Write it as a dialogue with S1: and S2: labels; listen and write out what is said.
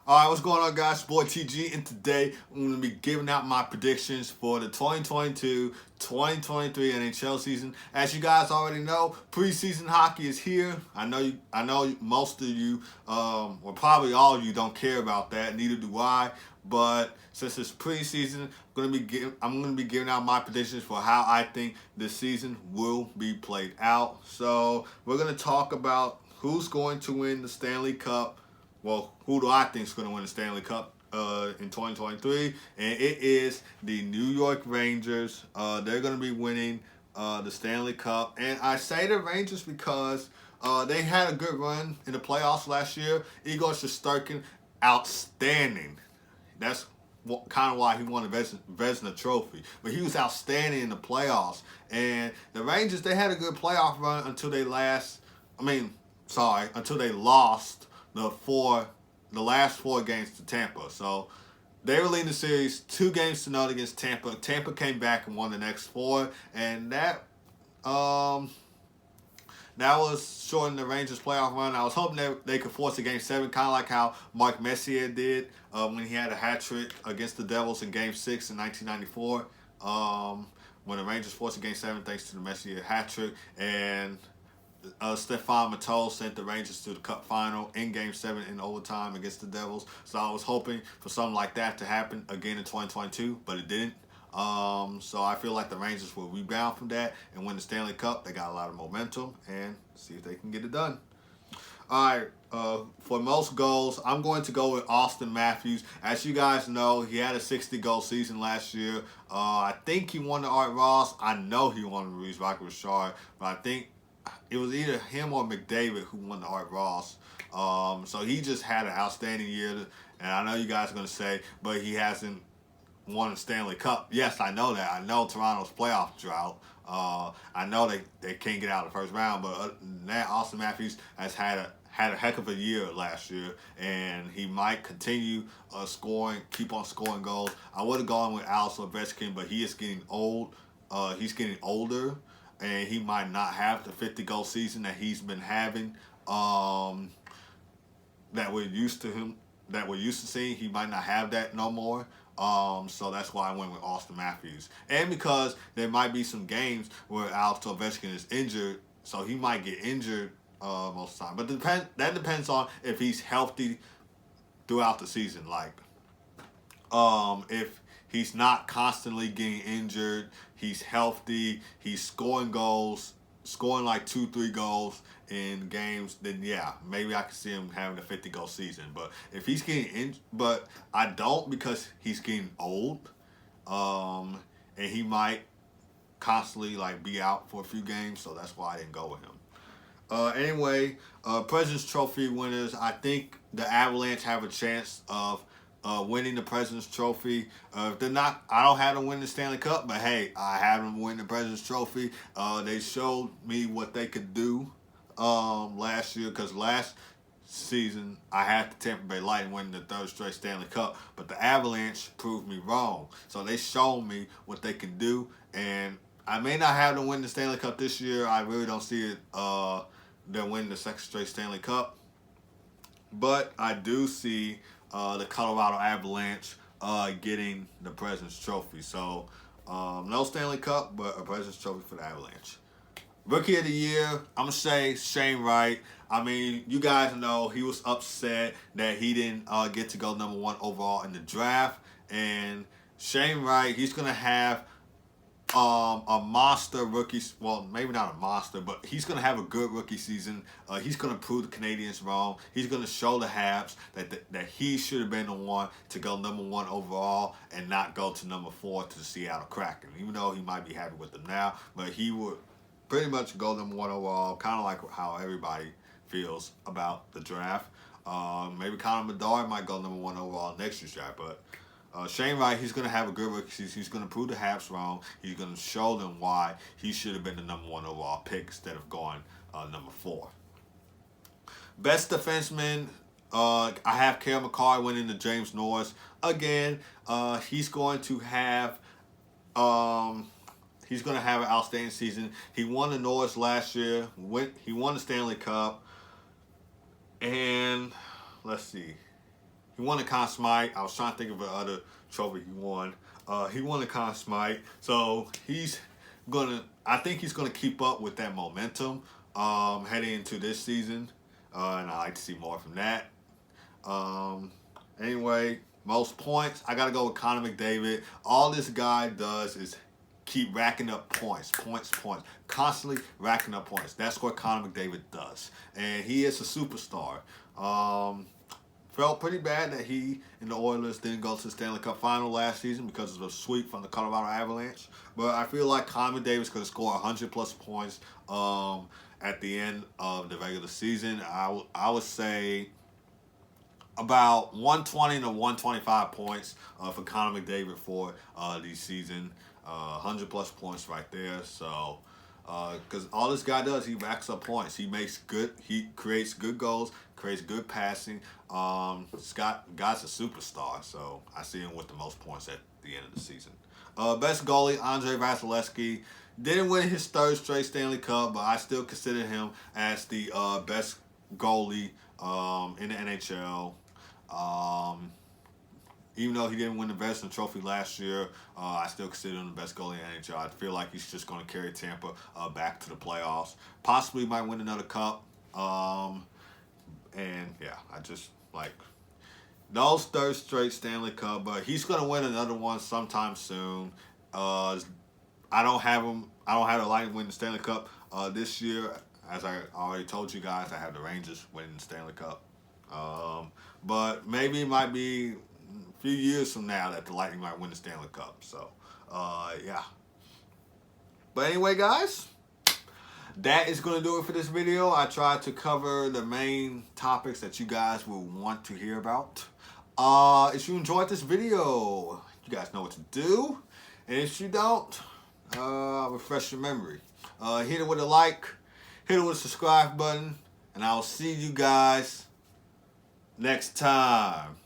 S1: All right, what's going on, guys? It's your boy TG, and today I'm going to be giving out my predictions for the 2022-2023 NHL season. As you guys already know, preseason hockey is here. I know most of you, well, probably all of you, don't care about that. Neither do I. But since it's preseason, I'm going to be giving out my predictions for how I think the season will be played out. So we're going to talk about who's going to win the Stanley Cup. Well, who do I think is going to win the Stanley Cup in 2023? And it is the New York Rangers. They're going to be winning the Stanley Cup. And I say the Rangers because they had a good run in the playoffs last year. Igor Shesterkin, outstanding. That's kind of why he won the Vezina Trophy. But he was outstanding in the playoffs. And the Rangers, they had a good playoff run until they until they lost the last four games to Tampa. So they were leading the series 2-0 against Tampa. Tampa came back and won the next four, and that was shorting the Rangers' playoff run. I was hoping that they could force a Game 7, kind of like how Mark Messier did when he had a hat trick against the Devils in Game 6 in 1994. When the Rangers forced a Game 7 thanks to the Messier hat trick, and Stefan Matteau sent the Rangers to the Cup final in Game 7 in overtime against the Devils. So I was hoping for something like that to happen again in 2022, but it didn't. So I feel like the Rangers will rebound from that and win the Stanley Cup. They got a lot of momentum, and see if they can get it done. All right, for most goals, I'm going to go with Austin Matthews. As you guys know, he had a 60-goal season last year. I think he won the Art Ross. I know he won the Maurice Richard, but I think it was either him or McDavid who won the Art Ross. So he just had an outstanding year. And I know you guys are going to say, but he hasn't won a Stanley Cup. Yes, I know that. I know Toronto's playoff drought. I know they can't get out of the first round. But other than that, Austin Matthews has had a heck of a year last year. And he might continue keep on scoring goals. I would have gone with Alex Ovechkin, but he is getting old. He's getting older. And he might not have the 50-goal season that he's been having. That we're used to seeing. He might not have that no more. So that's why I went with Austin Matthews. And because there might be some games where Alex Ovechkin is injured, so he might get injured most of the time. But that depends on if he's healthy throughout the season. Like, if he's not constantly getting injured, he's healthy, he's scoring goals, scoring like 2-3 goals in games, then yeah, maybe I can see him having a 50-goal season. But if he's getting injured, but I don't, because he's getting old, and he might constantly like be out for a few games, so that's why I didn't go with him. Anyway, President's Trophy winners, I think the Avalanche have a chance of winning the President's Trophy. If they're not, I don't have them win the Stanley Cup, but hey, I have them win the President's Trophy. They showed me what they could do last year, because last season I had the Tampa Bay Lightning win the third straight Stanley Cup, but the Avalanche proved me wrong. So they showed me what they can do, and I may not have them win the Stanley Cup this year. I really don't see it. They're winning the second straight Stanley Cup, but I do see the Colorado Avalanche getting the President's Trophy. So no Stanley Cup, but a President's Trophy for the Avalanche. Rookie of the Year, I'm going to say Shane Wright. I mean, you guys know he was upset that he didn't get to go number 1 overall in the draft. And Shane Wright, he's going to have a monster rookie, well, maybe not a monster, but he's going to have a good rookie season. He's going to prove the Canadians wrong. He's going to show the Habs that he should have been the one to go number 1 overall and not go to number 4 to the Seattle Kraken. Even though he might be happy with them now, but he would pretty much go number 1 overall, kind of like how everybody feels about the draft. Maybe Connor Bedard might go number 1 overall next year's draft, but Shane Wright, he's going to have a good rookie season. He's going to prove the Habs wrong. He's going to show them why he should have been the number 1 overall pick instead of going number 4. Best defenseman, I have Cale Makar winning the James Norris. Again, he's going to have an outstanding season. He won the Norris last year. He won the Stanley Cup. And let's see. He won the Conn Smythe. I was trying to think of another trophy he won. He won the Conn Smythe. So I think he's gonna keep up with that momentum heading into this season. And I like to see more from that. Anyway, most points, I gotta go with Connor McDavid. All this guy does is keep racking up points, constantly racking up points. That's what Connor McDavid does, and he is a superstar. Felt pretty bad that he and the Oilers didn't go to the Stanley Cup final last season because of a sweep from the Colorado Avalanche. But I feel like Connor McDavid's going to score 100-plus points at the end of the regular season. I would say about 120 to 125 points for Connor McDavid for the season. 100-plus points right there. So, because all this guy does, he racks up points. He creates good goals, creates good passing. Guy's a superstar. So I see him with the most points at the end of the season. Best goalie, Andre Vasilevsky. Didn't win his third straight Stanley Cup, but I still consider him as the best goalie in the NHL. Even though he didn't win the Vezina Trophy last year, I still consider him the best goalie in the NHL. I feel like he's just going to carry Tampa back to the playoffs. Possibly might win another cup. And yeah, I just like those third straight Stanley Cup, but he's going to win another one sometime soon. I don't have the Lightning win the Stanley Cup this year. As I already told you guys, I have the Rangers winning the Stanley Cup. But maybe it might be a few years from now that the Lightning might win the Stanley Cup. So, yeah. But anyway, guys, that is going to do it for this video. I tried to cover the main topics that you guys will want to hear about. If you enjoyed this video, you guys know what to do. And if you don't, refresh your memory. Hit it with a like, hit it with a subscribe button, and I'll see you guys next time.